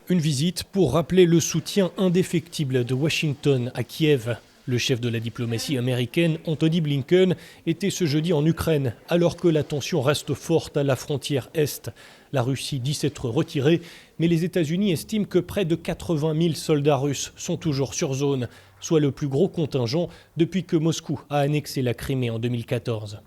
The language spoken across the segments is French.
Une visite pour rappeler le soutien indéfectible de Washington à Kiev. Le chef de la diplomatie américaine, Antony Blinken, était ce jeudi en Ukraine, alors que la tension reste forte à la frontière Est. La Russie dit s'être retirée, mais les États-Unis estiment que près de 80 000 soldats russes sont toujours sur zone, soit le plus gros contingent depuis que Moscou a annexé la Crimée en 2014.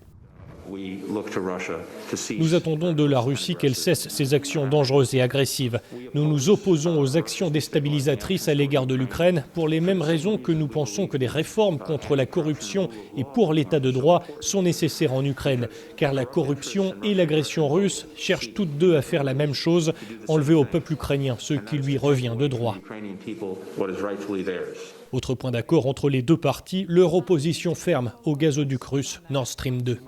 Nous attendons de la Russie qu'elle cesse ses actions dangereuses et agressives. Nous nous opposons aux actions déstabilisatrices à l'égard de l'Ukraine pour les mêmes raisons que nous pensons que des réformes contre la corruption et pour l'état de droit sont nécessaires en Ukraine. Car la corruption et l'agression russe cherchent toutes deux à faire la même chose, enlever au peuple ukrainien ce qui lui revient de droit. Autre point d'accord entre les deux parties, leur opposition ferme au gazoduc russe Nord Stream 2.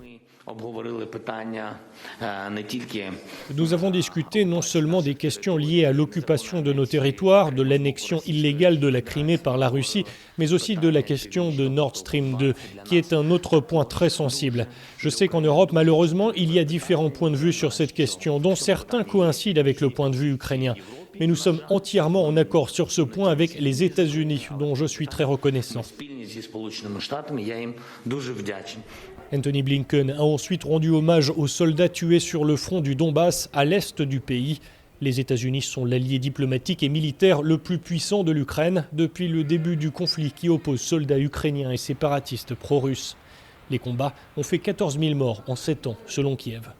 Nous avons discuté non seulement des questions liées à l'occupation de nos territoires, de l'annexion illégale de la Crimée par la Russie, mais aussi de la question de Nord Stream 2, qui est un autre point très sensible. Je sais qu'en Europe, malheureusement, il y a différents points de vue sur cette question, dont certains coïncident avec le point de vue ukrainien. Mais nous sommes entièrement en accord sur ce point avec les États-Unis, dont je suis très reconnaissant. Antony Blinken a ensuite rendu hommage aux soldats tués sur le front du Donbass, à l'est du pays. Les États-Unis sont l'allié diplomatique et militaire le plus puissant de l'Ukraine depuis le début du conflit qui oppose soldats ukrainiens et séparatistes pro-russes. Les combats ont fait 14 000 morts en 7 ans, selon Kiev.